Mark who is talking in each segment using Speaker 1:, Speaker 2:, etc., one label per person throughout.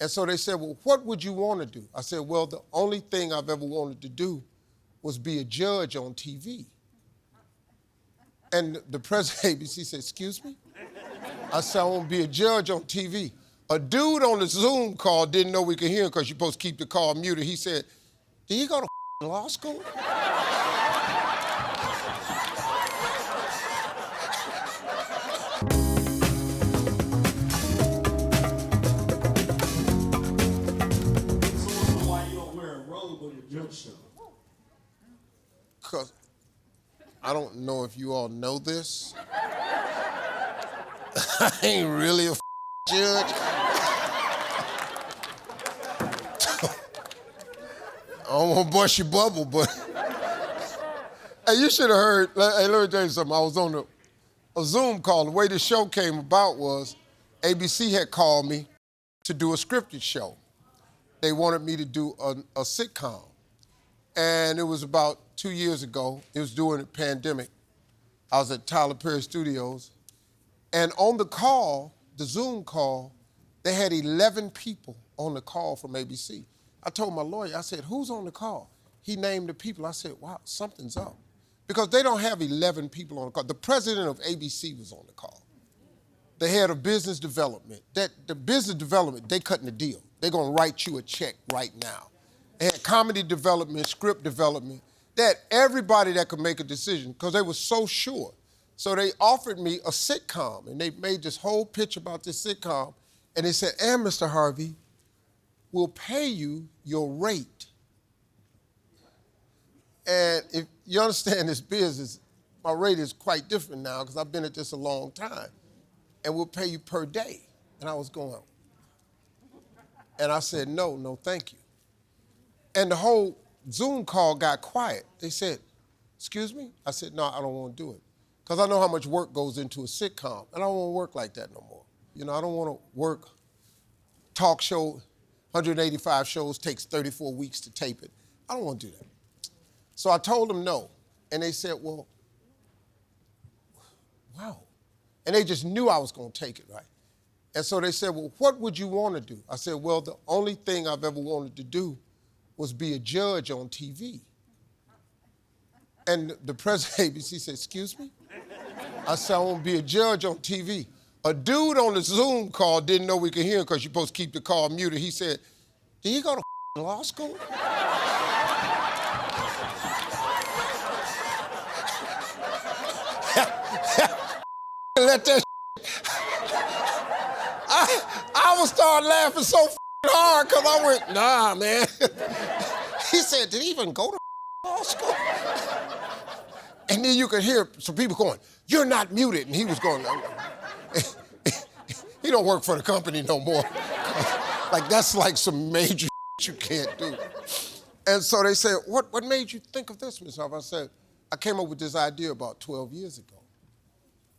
Speaker 1: And so they said, well, what would you want to do? I said, well, the only thing I've ever wanted to do was be a judge on TV. And the president of ABC said, excuse me? I said, I want to be a judge on TV. A dude on the Zoom call didn't know we could hear him because you're supposed to keep the call muted. He said, did he go to law school? Because I don't know if you all know this. I ain't really a judge. I don't want to bust your bubble, but hey, you should have heard. Hey, let me tell you something. I was on a Zoom call. The way the show came about was ABC had called me to do a scripted show. They wanted me to do a sitcom. And it was about 2 years ago. It was during the pandemic. I was at Tyler Perry Studios. And on the call, the Zoom call, they had 11 people on the call from ABC. I told my lawyer, I said, who's on the call? He named the people. I said, wow, something's up. Because they don't have 11 people on the call. The president of ABC was on the call. The head of business development. The business development, they cutting the deal. They're gonna write you a check right now. They had comedy development, script development. They had everybody that could make a decision because they were so sure. So they offered me a sitcom, and they made this whole pitch about this sitcom, and they said, and Mr. Harvey, we'll pay you your rate. And if you understand this business, my rate is quite different now because I've been at this a long time. And we'll pay you per day. And I was going, and I said, no, thank you. And the whole Zoom call got quiet. They said, excuse me? I said, no, I don't want to do it. Because I know how much work goes into a sitcom, and I don't want to work like that no more. You know, I don't want to work talk show, 185 shows, takes 34 weeks to tape it. I don't want to do that. So I told them no, and they said, well, wow. And they just knew I was going to take it, right? And so they said, well, what would you want to do? I said, well, the only thing I've ever wanted to do was be a judge on TV. And the president of ABC said, excuse me? I said, I want to be a judge on TV. A dude on the Zoom call didn't know we could hear him because you're supposed to keep the call muted. He said, did he go to law school? Let that I was starting laughing so hard because I went, nah, man. He said, did he even go to law school? And then you could hear some people going, you're not muted. And he was going, he don't work for the company no more. Like, that's like some major you can't do. And so they said, what made you think of this, Ms. Harvey? I said, I came up with this idea about 12 years ago.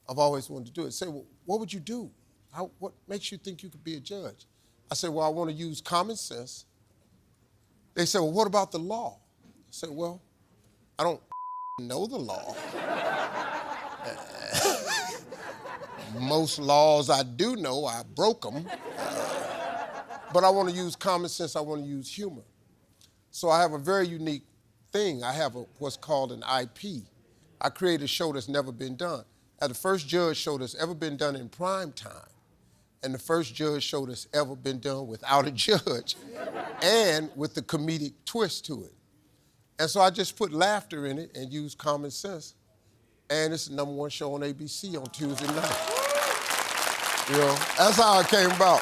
Speaker 1: I've always wanted to do it. Say, well, what would you do? What makes you think you could be a judge? I said, well, I want to use common sense. They said, well, what about the law? I said, well, I don't know the law. Most laws I do know, I broke them. But I want to use common sense, I want to use humor. So I have a very unique thing. I have what's called an IP. I created a show that's never been done. The first judge show that's ever been done in prime time, and the first judge show that's ever been done without a judge, and with the comedic twist to it. And so I just put laughter in it and used common sense, and it's the #1 show on ABC on Tuesday night. You know, that's how it came about.